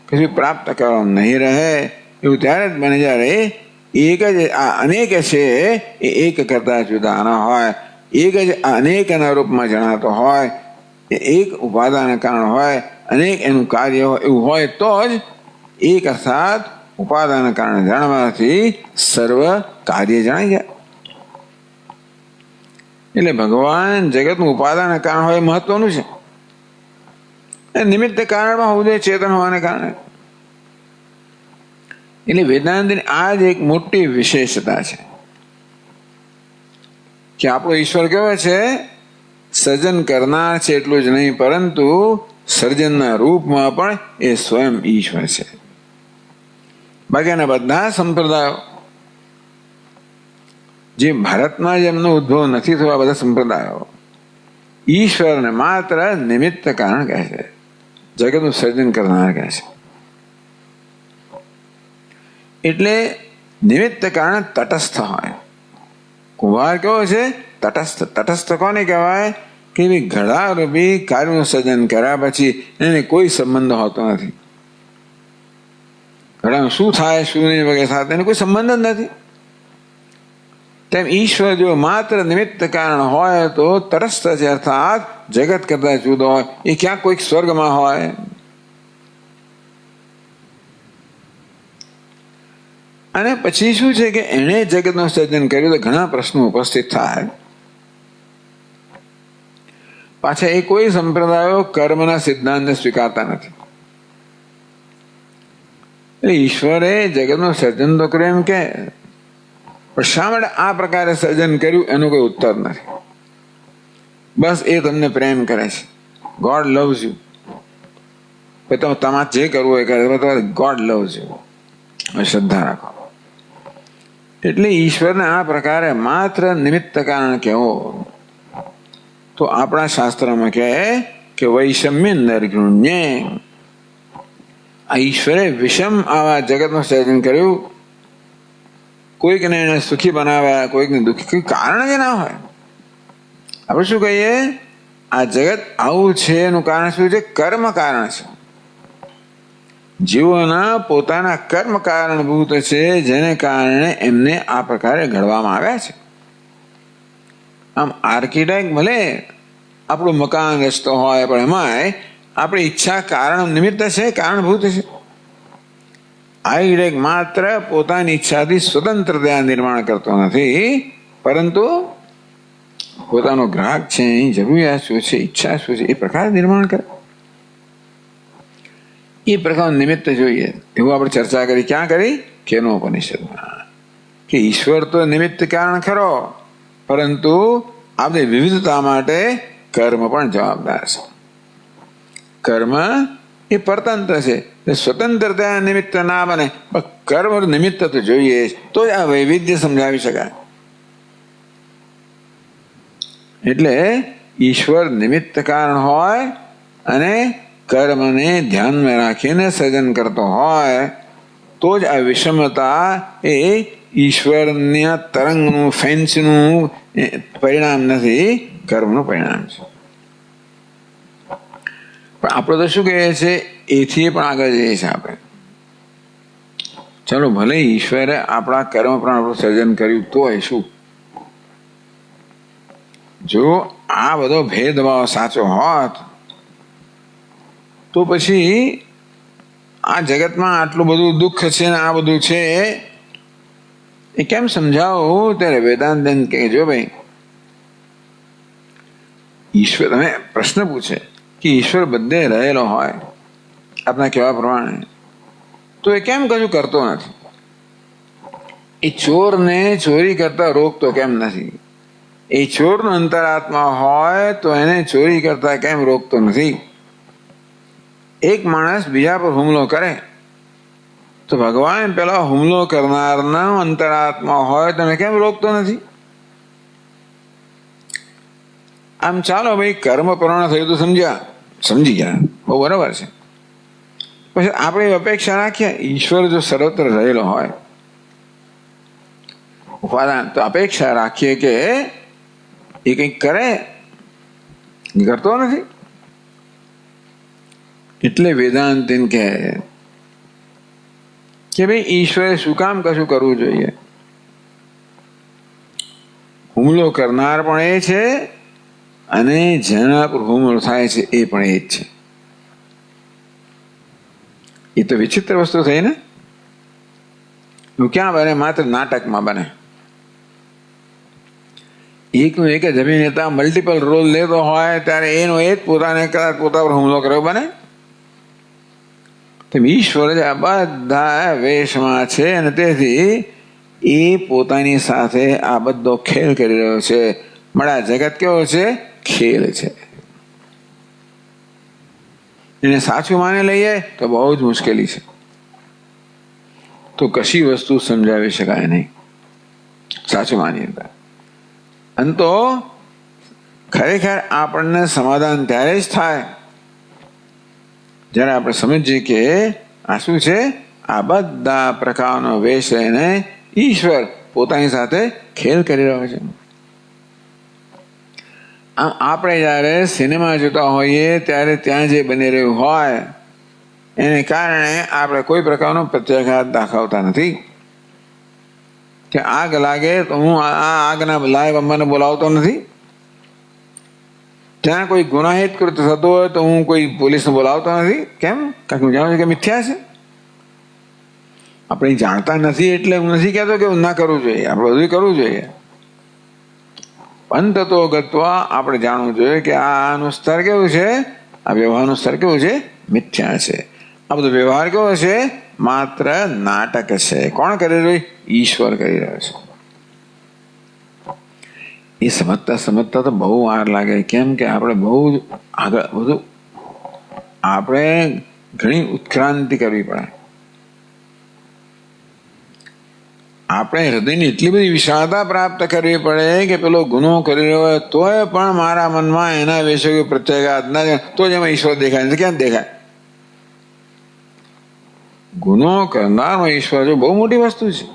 કશું પ્રાપ્ત કરવાનું નહીં રહે, એવું ત્યારે જ બને જ્યારે એક જ આ અનેક છે એ એક કરતા જુદા ના હોય, એક જ અનેકના રૂપમાં જણાતો હોય, એ એક ઉપાદાન કારણ હોય, અનેક એનું કાર્ય હોય, એવું હોય તો જ એક અર્થાત ઉપાદાન કારણ જાણવાથી સર્વ કાર્ય જણાઈ જાય. એટલે ભગવાન જગતનું ઉપાદાન કારણ હોય મહત્વનું છે. નિમિત્ત કારણમાં હોવું જોઈએ ચેતન હોવાને કારણે. એટલે વેદાંતની આ જ એક મોટી વિશેષતા છે કે આપણો ઈશ્વર કેવો છે, સર્જન કરનાર છે એટલું જ નહીં, પરંતુ સર્જનના રૂપમાં પણ એ સ્વયં ઈશ્વર છે. બાકીના બધા સંપ્રદાયો જે ભારતમાં જ એમનો ઉદ્ભવ નથી થવા, બધા સંપ્રદાયો ઈશ્વરને માત્ર નિમિત્ત કારણ કહે છે, જગતનું સર્જન કરનાર કહે છે. એટલે નિમિત્ત કારણ તટસ્થ હોય. કુંભાર કેવો છે, તટસ્થ. તટસ્થ કોને કહેવાય કે ઘડા રૂપી કાર્યનું સર્જન કર્યા પછી એને કોઈ સંબંધ હોતો નથી. ઘડામાં શું થાય શું નહીં વગેરે થાય એને કોઈ સંબંધ જ નથી. તેમ ઈશ્વર જો માત્ર નિમિત્ત કારણ હોય તો તટસ્થ છે, અર્થાત જગત કરતા જુદો હોય. એ ક્યાંક કોઈક સ્વર્ગમાં હોય. અને પછી શું છે કે એણે જગતનું સર્જન કર્યું તો ઘણા પ્રશ્નો ઉપસ્થિત થાય. પાછા એ કોઈ સંપ્રદાયો કર્મના સિદ્ધાંતને સ્વીકારતા નથી. એટલે ઈશ્વરે જગતનું સર્જન તો કર્યું એમ કે, પણ શા માટે આ પ્રકારે સર્જન કર્યું એનો કોઈ ઉત્તર નથી. બસ એ તમને પ્રેમ કરે છે. God loves you. તમારે જે કરવું એ કરે, ગોડ લવ્સ યુ. શ્રદ્ધા રાખો. એટલે ઈશ્વરને આ પ્રકારે માત્ર નિમિત્ત કારણ કેવો તો આપણા શાસ્ત્રમાં કહે કે વૈષમ્ય નરગુણ્ય. આ ઈશ્વરે વિષમ આવા જગતનું સર્જન કર્યું. કોઈકને એને સુખી બનાવ્યા, કોઈકને દુઃખી, કોઈ કારણ જ ના હોય. આપણે શું કહીએ, આ જગત આવું છે એનું કારણ શું છે? કર્મ કારણ છે. જીવોના પોતાના કર્મ કારણભૂત છે, જેને કારણે એમને આ પ્રકારે ઘડવામાં આવ્યા છે. આમ આર્કિટેક્ટ ભલે આપણું મકાન રચતો હોય, પણ એમાંય આપણી ઈચ્છા કારણ નિમિત્ત છે, કારણભૂત છે. આર્કિટેક્ટ માત્ર પોતાની ઈચ્છાથી સ્વતંત્ર ત્યાં નિર્માણ કરતો નથી, પરંતુ પોતાનો ગ્રાહક છે, એની જરૂરિયાત શું છે, ઈચ્છા શું છે, એ પ્રકારે નિર્માણ કરે. એ પ્રકારનું નિમિત્ત જોઈએ. એવું આપણે ચર્ચા કરી. ક્યાં કરી? કેનોપનિષદમાં. કે ઈશ્વર તો નિમિત્ત કારણ ખરો, પરંતુ આપણે વિવિધતા માટે કર્મ પણ જવાબદાર છે. કર્મ એ પરતંત્ર છે, સ્વતંત્રતા નિમિત્ત ના બને, પણ કર્મ નિમિત્ત તો જોઈએ, તો જ આ વૈવિધ્ય સમજાવી શકાય. એટલે ઈશ્વર નિમિત્ત કારણ હોય અને કર્મને ધ્યાનમાં રાખીને સર્જન કરતો હોય તો જ આ વિષમતા એ ઈશ્વરના તરંગનું, ફેન્સનું પરિણામ નથી, કર્મનું પરિણામ છે. પણ આપણે તો શું કહીએ છીએ? એથી પણ આગળ જઈએ છીએ આપણે. ચાલો, ભલે ઈશ્વરે આપણા કર્મ પણ આપણું સર્જન કર્યું, તો શું? જો આ બધો ભેદભાવ સાચો હોત તો પછી આ જગતમાં આટલું બધું દુઃખ છે ને આ બધું છે એ કેમ સમજાવું? ત્યારે વેદાંત કહેજો, ભાઈ ઈશ્વર, તમે પ્રશ્ન પૂછે કે ઈશ્વર બધે રહેલો હોય આપના કહેવા પ્રમાણે, તો એ કેમ કશું કરતો નથી? એ ચોરને ચોરી કરતા રોકતો કેમ નથી? એ ચોરનો અંતરાત્મા હોય તો એને ચોરી કરતા કેમ રોકતો નથી? એક માણસ બીજા પર હુમલો કરે તો ભગવાન પેલા હુમલો કરનારનો અંતરાત્મા હોય તો એને કેમ રોકતો નથી? આમ ચાલો ભાઈ, કર્મ પ્રમાણ થયું તો સમજી ગયા, બહુ બરાબર છે. પછી આપણે અપેક્ષા રાખીએ ઈશ્વર જો સર્વત્ર રહેલો હોય ઉપાદાન, તો અપેક્ષા રાખીએ કે એ કંઈક કરે, કરતો નથી. એટલે વેદાંત કહે કે ભાઈ ઈશ્વરે શું કામ કશું કરવું જોઈએ? હુમલો કરનાર પણ એ છે અને જેના પર હુમલો થાય છે એ પણ એ જ છે. એ તો વિચિત્ર વસ્તુ થઈ ને. ક્યાં બને? માત્ર નાટકમાં બને. એકનું એક જ અભિનેતા મલ્ટિપલ રોલ લેતો હોય ત્યારે એનો એ જ પોતાને કદાચ પોતા પર હુમલો કર્યો બને. ઈશ્વર જ આ બધા વેશમાં છે અને તેથી એ પોતાની સાથે આ બધો ખેલ કરી રહ્યો છે. મળા જગત કેવો છે? ખેલ છે. એને સાચું માની લઈએ તો બહુ જ મુશ્કેલી છે. તો કશી વસ્તુ સમજાવી શકાય નહીં સાચું માનીએ તો. અને તો ખરેખર આપણને સમાધાન ત્યારે જ થાય જ્યારે આપણે સમજીએ કે આ શું છે? આ બધા પ્રકારનો વેશ લઈને ઈશ્વર પોતાની સાથે ખેલ કરી રહ્યો છે. આમ આપણે જ્યારે સિનેમા જોતા હોઈએ ત્યારે ત્યાં જે બની રહ્યું હોય એને કારણે આપણે કોઈ પ્રકારનો પ્રત્યાઘાત દાખવતા નથી. કે આગ લાગે તો હું આ આગના લાઈવ અમને બોલાવતો નથી. ત્યાં કોઈ ગુનાહિત કૃત્ય થતો હોય તો હું કોઈ પોલીસને બોલાવતો નથી. કેમ? કારણ કે હું જાણું છું કે મિથ્યા છે. આપણે જાણતા નથી એટલે હું નથી કહેતો કે ના કરવું જોઈએ, આપણે બધું કરવું જોઈએ. અંતતો ગત્વા આપણે જાણવું જોઈએ કે આનું સ્તર કેવું છે? આ વ્યવહારનું સ્તર કેવું છે? મિથ્યા છે. આ બધો વ્યવહાર કેવો છે? માત્ર નાટક છે. કોણ કરી રહ્યું? ઈશ્વર કરી રહ્યો છે. એ સમજતા તો બહુ વાર લાગે. કેમ કે આપણે બહુ આગળ બધું આપણે ઘણી ઉત્ક્રાંતિ કરવી પડે. આપણે હૃદયની એટલી બધી વિશાળતા પ્રાપ્ત કરવી પડે કે પેલો ગુનો કરી રહ્યો હોય તોય પણ મારા મનમાં એના વિશે કોઈ પ્રત્યાઘાત ના જાય તો જ એમાં ઈશ્વર દેખાય. નથી ક્યાં દેખાય? ગુનો કરનારનો ઈશ્વર જો બહુ મોટી વસ્તુ છે.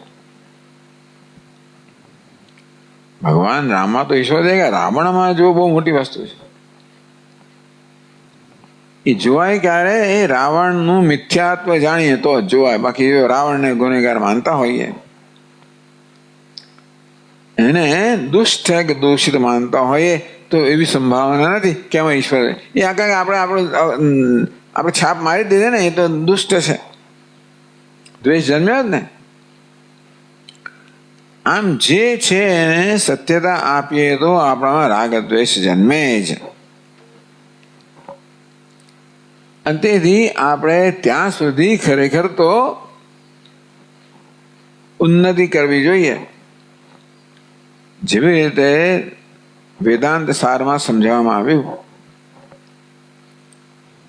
ભગવાન રામમાં તો ઈશ્વર દેખાય, રાવણમાં જો બહુ મોટી વસ્તુ છે. એ જોવાય ક્યારે? એ રાવણનું મિથ્યાત્વ જાણીએ તો જ જોવાય. બાકી રાવણને ગુનેગાર માનતા હોઈએ, એને દુષ્ટ કે દોષિત માનતા હોઈએ તો એવી સંભાવના નથી કે એમાં ઈશ્વર. એ આખા આપણે છાપ મારી દીધે ને, એ તો દુષ્ટ છે, દ્વેષ જન્મ્યો જ ને. આમ જે છે એને સત્યતા આપીએ તો આપણામાં રાગ દ્વેષ જન્મે જ. અને તેથી આપણે ત્યાં સુધી ખરેખર તો ઉન્નતિ કરવી જોઈએ. જેવી રીતે વેદાંત સારમાં સમજાવવામાં આવ્યું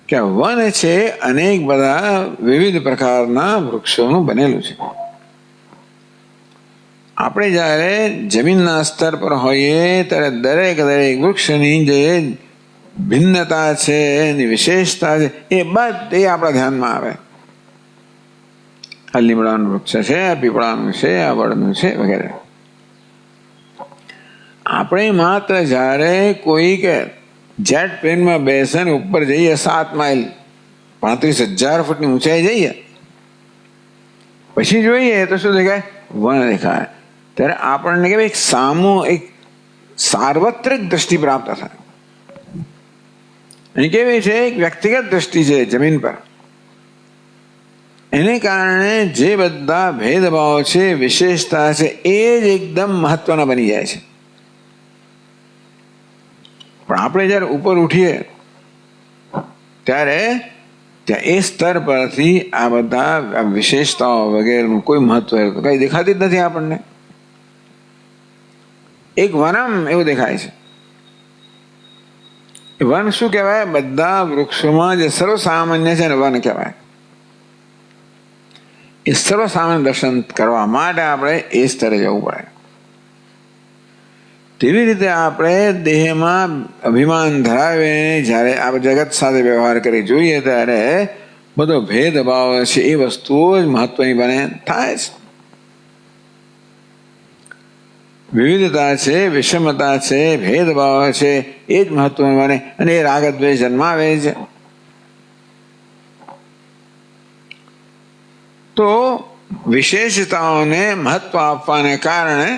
કે વન છે અનેક બધા વિવિધ પ્રકારના વૃક્ષોનું બનેલું છે. આપણે જ્યારે જમીનના સ્તર પર હોઈએ ત્યારે દરેક વૃક્ષની જે ભિન્નતા છે, એની વિશેષતા છે, એ બધી આપણા ધ્યાનમાં આવે. આ લીમડાનું વૃક્ષ છે, આ પીપળાનું છે, આ વડનું છે વગેરે. આપણે માત્ર જ્યારે કોઈક જેટ પ્લેનમાં બેસીને ઉપર જઈએ, 7 માઇલ 35,000 ફૂટની ઊંચાઈ જઈએ, પછી જોઈએ તો શું દેખાય? વન દેખાય. ત્યારે આપણને કે એક સાર્વત્રિક દ્રષ્ટિ પ્રાપ્ત થાય. અહીં કેવી છે? એક વ્યક્તિગત દ્રષ્ટિ છે જમીન પર. એને કારણે જે બધા ભેદભાવ છે, વિશેષતા છે, એ જ એકદમ મહત્વના બની જાય છે. પણ આપણે જયારે ઉપર ઉઠીએ ત્યારે ત્યાં એ સ્તર પરથી આ બધા વિશેષતાઓ વગેરેનું કોઈ મહત્વ કઈ દેખાતી જ નથી આપણને. એક વનમ એવું દેખાય છે. વન શું કહેવાય? બધા વૃક્ષોમાં જે સર્વસામાન્ય છે ને વન કહેવાય. એ સર્વસામાન્ય દર્શન કરવા માટે આપણે એ સ્તરે જવું પડે. તેવી રીતે આપણે દેહમાં અભિમાન ધરાવીને જ્યારે આ જગત સાથે વ્યવહાર કરી જોઈએ ત્યારે બધો ભેદભાવ છે એ વસ્તુઓ જ મહત્વની બને થાય છે. વિવિધતા છે, વિષમતા છે, ભેદભાવ છે, એ જ મહત્વનું બને અને એ રાગદ્વેષ જન્માવે છે. તો વિશેષતાઓને મહત્વ આપવાને કારણે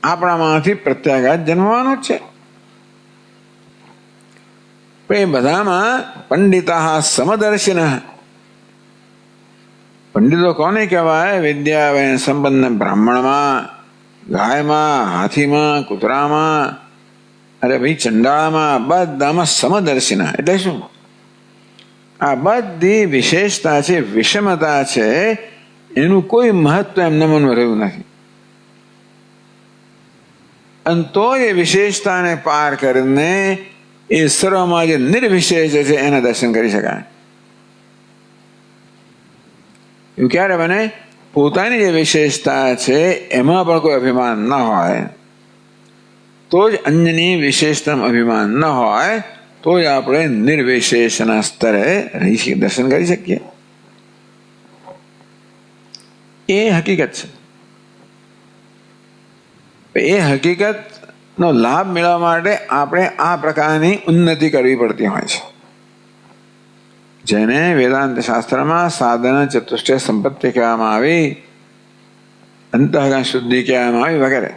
આપણામાંથી પ્રત્યાઘાત જન્મવાનો જ છે. પણ એ બધામાં પંડિતા સમદર્શિન. પંડિતો કોને કહેવાય? વિદ્યા સંપન્ન બ્રાહ્મણમાં, ગાયમાં, હાથીમાં, કૂતરામાં, અરે ભાઈ ચંડાળામાં, બધામાં સમદર્શિના. એટલે શું? આ બધી વિશેષતા છે, વિષમતા છે, એનું કોઈ મહત્વ એમના મનમાં રહ્યું નથી. અને તો એ વિશેષતાને પાર કરીને એ સર્વમાં જે નિર્વિશેષ છે એના દર્શન કરી શકાય. એવું ક્યારે બને? પોતાની જે વિશેષતા છે એમાં પણ કોઈ અભિમાન ન હોય તો જ, અન્યની વિશેષતામાં અભિમાન ન હોય તો જ આપણે નિર્વિશેષના સ્તરે દર્શન કરી શકીએ. એ હકીકત છે. એ હકીકતનો લાભ મેળવવા માટે આપણે આ પ્રકારની ઉન્નતિ કરવી પડતી હોય છે, જેને વેદાંત શાસ્ત્રમાં સાધન ચતુષ્ટય સંપત્તિ કહેવામાં આવી, અંતઃકરણ શુદ્ધિ કહેવામાં આવી વગેરે.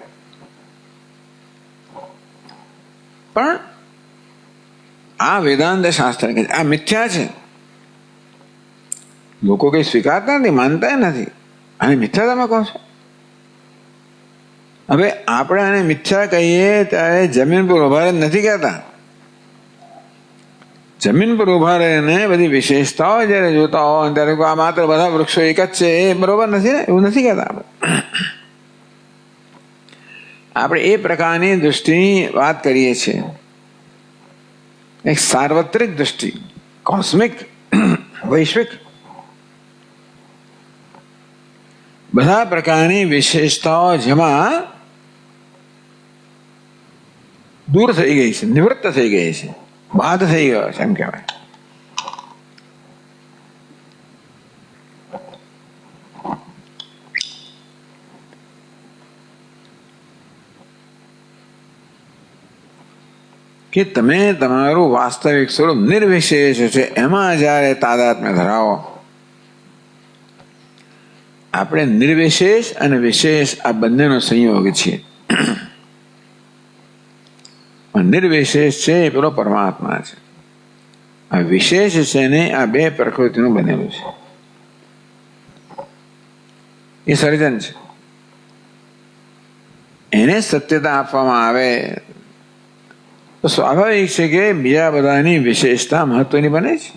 પણ આ વેદાંત શાસ્ત્ર કે આ મિથ્યા છે. લોકો કઈ સ્વીકારતા નથી, માનતા નથી. અને મિથ્યા તમે કહો છો? હવે આપણે આને મિથ્યા કહીએ ત્યારે જમીન પર ઉભા રહે નથી કહેતા. જમીન પર ઉભા રહીને બધી વિશેષતાઓ જયારે જોતા હોય ત્યારે આ માત્ર બધા વૃક્ષો એક જ છે એ બરોબર નથી ને, એવું નથી કહેતા. આપણે એ પ્રકારની દૃષ્ટિની વાત કરીએ છીએ, એક સાર્વત્રિક દૃષ્ટિ, કોસ્મિક, વૈશ્વિક. બધા પ્રકારની વિશેષતાઓ જેમાં દૂર થઈ ગઈ છે, નિવૃત્ત થઈ ગઈ છે, બાદ થઈ ગયો છે એમ કહેવાય. કે તમે તમારું વાસ્તવિક સ્વરૂપ નિર્વિશેષ છે એમાં જયારે તાદાત્મ્ય ધરાવો. આપણે નિર્વિશેષ અને વિશેષ આ બંનેનો સંયોગ છીએ. નિર્વિશેષ છે એ પેલો પરમાત્મા છે, આ વિશેષ છે ને આ બે પ્રકૃતિનું બનેલું છે, એ સર્જન છે. એને સત્યતા આપવામાં આવે તો સ્વાભાવિક છે કે બીજા બધાની વિશેષતા મહત્વની બને છે.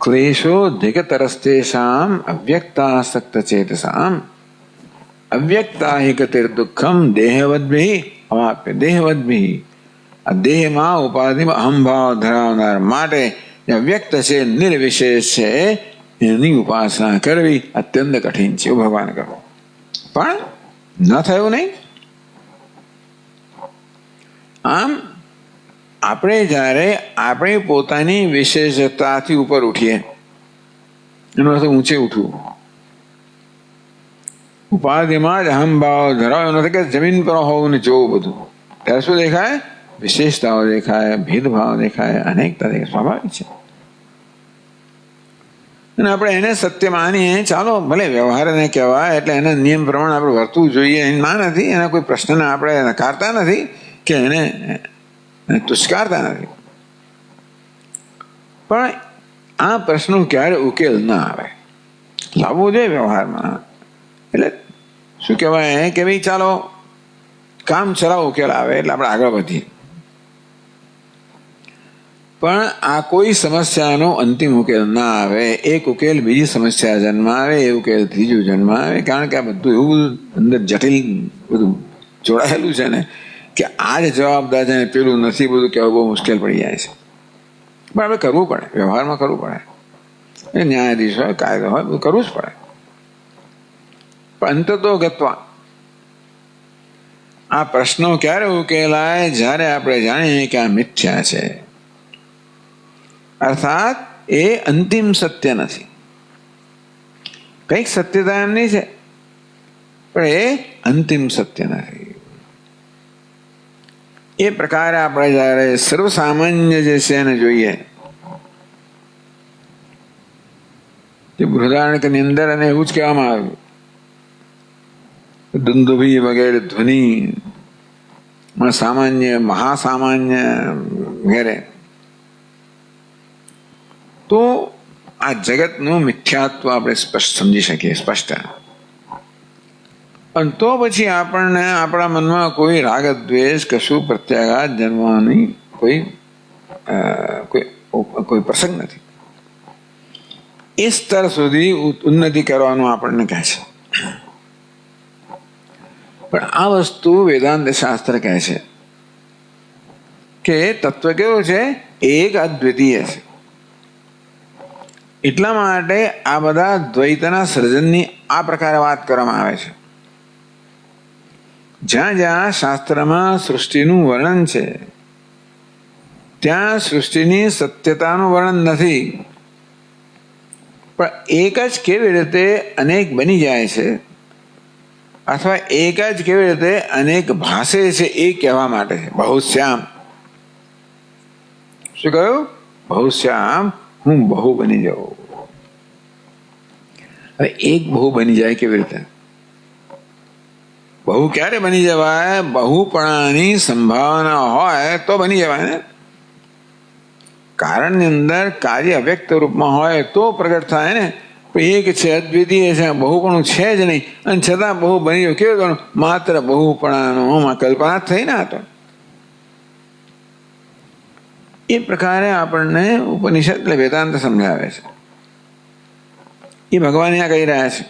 ક્લેશો ધિકતરસ્તેષામ અવ્યક્તાસક્ત ચેતસામ અવ્યક્તા હિ ગતિર્દુઃખમ દેહવદ્ભિ અવાપ્ય દેહવદ્ભિ. આ દેહમાં ઉપાધિમાં અહંભાવ ધરાવનાર માટે વ્યક્ત છે, નિર્વિશેષ છે, એની ઉપાસના કરવી અત્યંત કઠિન છે એવું ભગવાન કહો. પણ ન થયું નહીં. આમ આપણે જ્યારે આપણી પોતાની વિશેષતાથી ઉપર ઉઠીએ, એનો અર્થ ઊંચે ઉઠવું. ઉપાધિમાં જ અહંભાવ ધરાવ નથી કે જમીન પર હોવું ને જોવું બધું, ત્યારે શું દેખાય? વિશેષતાઓ દેખાય, ભેદભાવ દેખાય, અનેકતા દેખાય. સ્વાભાવિક છે. અને આપણે એને સત્ય માનીએ, ચાલો ભલે વ્યવહારને કહેવાય એટલે એના નિયમ પ્રમાણે આપણે વર્તવું જોઈએ, ના નથી. એના કોઈ પ્રશ્નને આપણે નકારતા નથી કે એને તુષ્કારતા નથી. પણ આ પ્રશ્નો ક્યારે ઉકેલ ના આવે, લાવવો જોઈએ વ્યવહારમાં. એટલે શું કહેવાય કે ભાઈ ચાલો કામ ચલાવ ઉકેલ આવે એટલે આપણે આગળ વધીએ. પણ આ કોઈ સમસ્યાનો અંતિમ ઉકેલ ના આવે. એક ઉકેલ બીજી સમસ્યા જન્મ આવે, એ ઉકેલ ત્રીજું જન્મ આવે. કારણ કે આ બધું એવું અંદર જટિલ બધું જોડાયેલું છે ને કે આ જ જવાબદાર છે ને પેલું નથી, બધું કહેવું બહુ મુશ્કેલ પડી જાય છે. પણ આપણે કરવું પડે, વ્યવહારમાં કરવું પડે. ન્યાયાધીશ હોય, કાયદો હોય, બધું કરવું જ પડે. પણ અંતતો ગત્વા આ પ્રશ્નો ક્યારે ઉકેલાય? જ્યારે આપણે જાણીએ કે આ મિથ્યા છે, અર્થાત એ અંતિમ સત્ય નથી. કંઈક સત્યતા એમની છે પણ એ અંતિમ સત્ય નથી. એ પ્રકારે આપણે જયારે સર્વસામાન્ય જે છે એને જોઈએ, તે બૃહદારણ્યકની અંદર અને એવું જ કહેવામાં આવ્યું, દુંદુભી વગેરે ધ્વનિ સામાન્ય, મહાસામાન્ય વગેરે. તો આ જગતનું મિથ્યાત્વ આપણે સ્પષ્ટ સમજી શકીએ, સ્પષ્ટ. અને તો પછી આપણને આપણા મનમાં કોઈ રાગ દ્વેષ કશું પ્રત્યાઘાત જન્મવાની કોઈ પ્રસંગ નથી. એ સ્તર સુધી ઉન્નતિ કરવાનું આપણને કહે છે. પણ આ વસ્તુ વેદાંત શાસ્ત્ર કહે છે કે તત્વ કેવું છે? એક અદ્વિતીય છે. એટલા માટે આ બધા દ્વૈતના સર્જનની આ પ્રકારે વાત કરવામાં આવે છે. જ્યાં જ્યાં શાસ્ત્રમાં સૃષ્ટિનું વર્ણન છે ત્યાં સૃષ્ટિની સત્યતાનું વર્ણન નથી, પણ એક જ કેવી રીતે અનેક બની જાય છે અથવા એક જ કેવી રીતે અનેક ભાષે છે એ કહેવા માટે છે. બહુશ્યામ. શું કહ્યું? બહુશ્યામ, હું બહુ બની જાઉં. હવે એક બહુ બની જાય કેવી રીતે? બહુ ક્યારે બની જવાય? બહુપણાની સંભાવના હોય તો બની જવાય ને. કારણની અંદર કાર્ય અવ્યક્ત રૂપમાં હોય તો પ્રગટ થાય ને. એક છે, અદ્વિતીય છે, બહુપણું છે જ નહીં, અને છતાં બહુ બની જાય. કેવું કરવું? માત્ર બહુપણાનો કલ્પના થઈ ને. તો એ પ્રકારે આપણને ઉપનિષદ એટલે વેદાંત સમજાવે છે. એ ભગવાન અહીંયા કહી રહ્યા છે.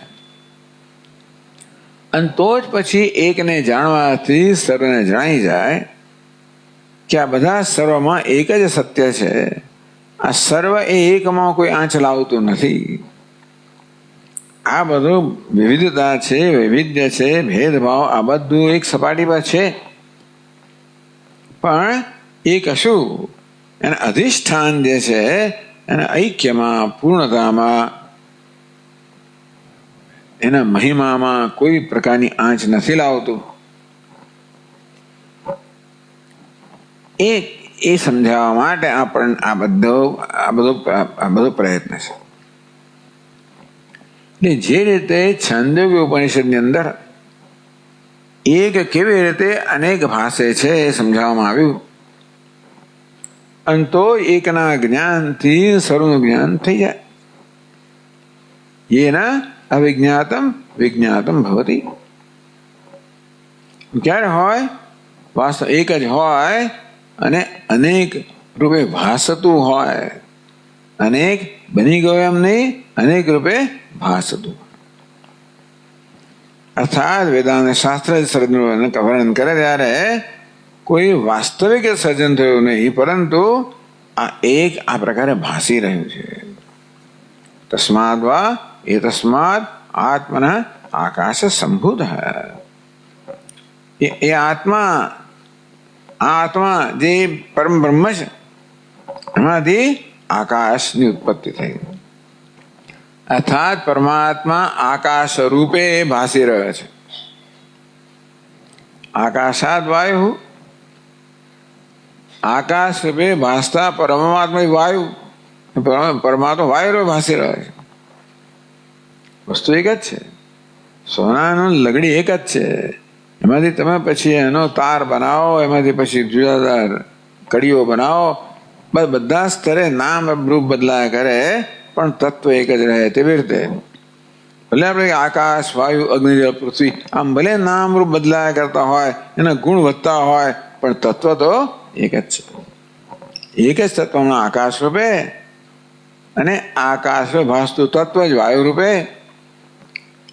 અને તો જ પછી એકને જાણવાથી સર્વને જણાઈ જાય કે આ બધા સર્વમાં એક જ સત્ય છે. આ સર્વ એ એકમાં કોઈ આંચ લાવતું નથી. આ બધું વિવિધતા છે, વૈવિધ્ય છે, ભેદભાવ, આ બધું એક સપાટી પર છે. પણ એ કશું એના અધિષ્ઠાન જે છે એના ઐક્યમાં, પૂર્ણતામાં, એના મહિમામાં કોઈ પ્રકારની આંચ નથી લાવતું. એ સમજાવવા માટે આપણને આ બધો પ્રયત્ન છે. એટલે જે રીતે છાંદોગ્ય ઉપનિષદની અંદર એક કેવી રીતે અનેક ભાષે છે એ સમજાવવામાં આવ્યું. અને તો એકના જ્ઞાનથી સર્વનું જ્ઞાન થઈ જાય. એના અવિજ્ઞાતમ વિજ્ઞાતમ ભવતી. ક્યારે હોય? વાસ્તવ એક જ હોય અને અનેક રૂપે ભાસતું હોય. અનેક બની ગયો એમ નહીં, અનેક રૂપે ભાસતું. અર્થાત વેદાંત શાસ્ત્ર સર્જનનું વર્ણન કરે ત્યારે કોઈ વાસ્તવિક સર્જન થયું નહીં, પરંતુ આ એક આ પ્રકારે ભાસી રહ્યું છે. તસ્માદ વા એ તસ્માદ આત્મના આકાશ સંભૂત. એ આત્મા, આ આત્મા જે પરમ બ્રહ્મ છે એમાંથી આકાશની ઉત્પત્તિ થઈ. અર્થાત પરમાત્મા આકાશ રૂપે ભાસી રહ્યો છે. આકાશાદ વાયુ, આકાશ રૂપે ભાસતા પરમાત્મા વાયુ, પરમાત્મા વાયુ રૂપે ભાસી રહ્યો છે. વસ્તુ એક જ છે, સોનાનું લગડી એક જ છે. એમાંથી તમે પછી એનો તાર બનાવો, એમાંથી પછી જુદા જુદા કડીઓ બનાવો, બધા સ્તરે નામ રૂપ બદલાયા કરે, પણ તત્વ એક જ રહે. તેવી રીતે ભલે આપણે આકાશ, વાયુ, અગ્નિ, જળ, પૃથ્વી આમ ભલે નામ રૂપ બદલાયા કરતા હોય, એના ગુણ વધતા હોય, પણ તત્વ તો એક જ છે. એક જ તત્વમાં આકાશ રૂપે અને આકાશ રૂપે ભાસતું તત્વ જ વાયુ રૂપે,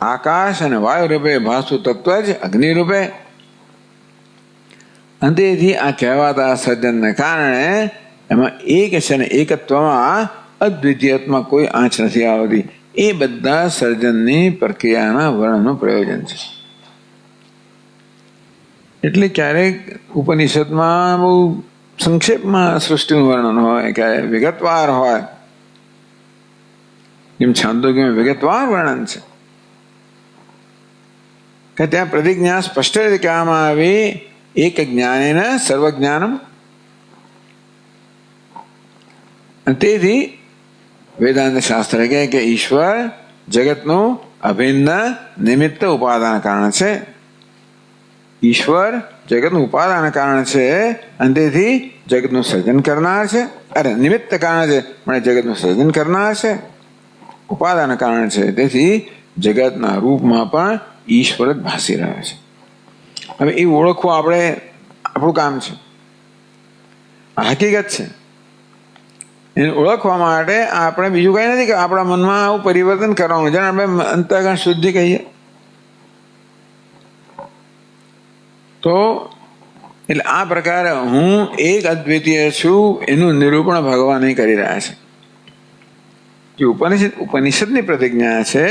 આકાશ અને વાયુ રૂપે ભાસતું તત્વ જ અગ્નિ રૂપે. અને તેથી આ કહેવાતા સર્જનને કારણે એમાં એક છે ને એકત્વમાં અદ્વિતીયત્વમાં કોઈ આંચ નથી આવતી. એ બધા સર્જનની પ્રક્રિયાના વર્ણનનું પ્રયોજન છે. એટલે ક્યારેક ઉપનિષદમાં બહુ સંક્ષેપમાં સૃષ્ટિનું વર્ણન હોય, ક્યારેક વિગતવાર હોય. જેમ છાંદોગ્યમાં વિગતવાર વર્ણન છે કે ત્યાં પ્રતિજ્ઞા સ્પષ્ટ રીતે કહેવામાં આવી, એક જ્ઞાનેન સર્વજ્ઞાનમ. તેથી વેદાંત શાસ્ત્ર કહે કે ઈશ્વર જગતનું અભિન્ન નિમિત્ત ઉપાદાન કારણ છે. ઈશ્વર જગતનું ઉપાદાન કારણ છે અને તેથી જગતનું સર્જન કરનાર છે. અરે નિમિત્ત કારણ છે પણ જગતનું સર્જન કરનાર છે, ઉપાદાન કારણ છે. તેથી જગતના રૂપમાં પણ ઈશ્વર જ ભાસી રહ્યો છે. હવે એ ઓળખવું આપણું કામ છે, આ હકીકત છે. એને ઓળખવા માટે આપણે બીજું કઈ નથી કે આપણા મનમાં આવું પરિવર્તન કરવાનું, જેને આપણે અંતઃકરણ શુદ્ધિ કહીએ. તો એટલે આ પ્રકારે હું એક અદ્વિતીય છું એનું નિરૂપણ ભગવાન કરી રહ્યા છે. જે ઉપનિષદની પ્રતિજ્ઞા છે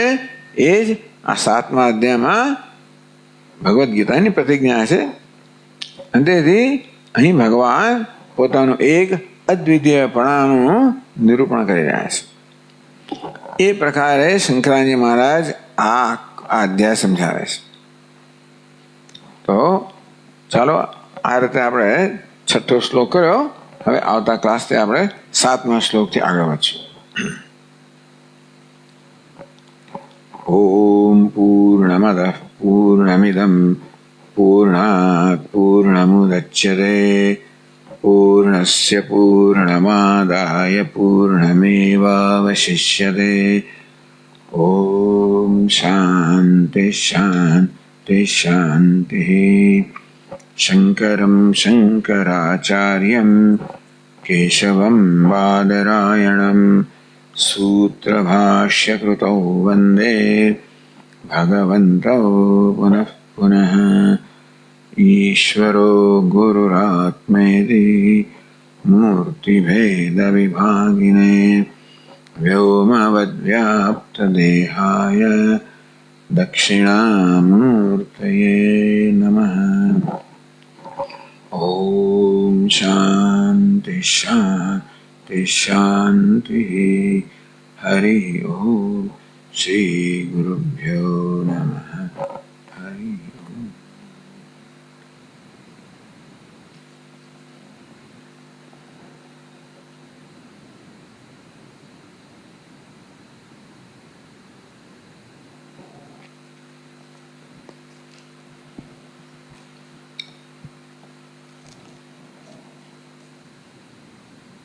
એ જ આ 7મા અધ્યાયમાં ભગવદ્ ગીતાની પ્રતિજ્ઞા છે. અને તેથી અહીં ભગવાન પોતાનું એક અદ્વિતીયપણાનું નિરૂપણ કરી રહ્યા છે. એ પ્રકારે શંકરાજી મહારાજ આ અધ્યાય સમજાવે છે. તો ચાલો આ રીતે આપણે 6થો શ્લોક કર્યો. હવે આવતા ક્લાસથી આપણે 7મા શ્લોકથી આગળ વધશું. ઓમ પૂર્ણમદ પૂર્ણમિદમ પૂર્ણાત પૂર્ણમુદચ્યતે પૂર્ણસ્ય પૂર્ણમાદાય પૂર્ણમેવાવશિષ્યતે. ઓમ શાંતિ શાંતિ શાંતિ. શંકરં શંકરાચાર્યં કેશવં બાદરાયણં સૂત્રભાષ્યકૃતૌ વંદે ભગવन्तौ પુનઃ પુનઃ. ઈશ્વરો ગુરુરાત્મેતિ મૂર્તિભેદવિભાગિને વ્યોમવદ્વ્યાપ્તદેહાય દક્ષિણામૂર્તયે નમઃ. ઓમ શાંતિ શાંતિ શાંતિ. હરિ ઓમ. શ્રી ગુરુભ્યો નમઃ. હરિ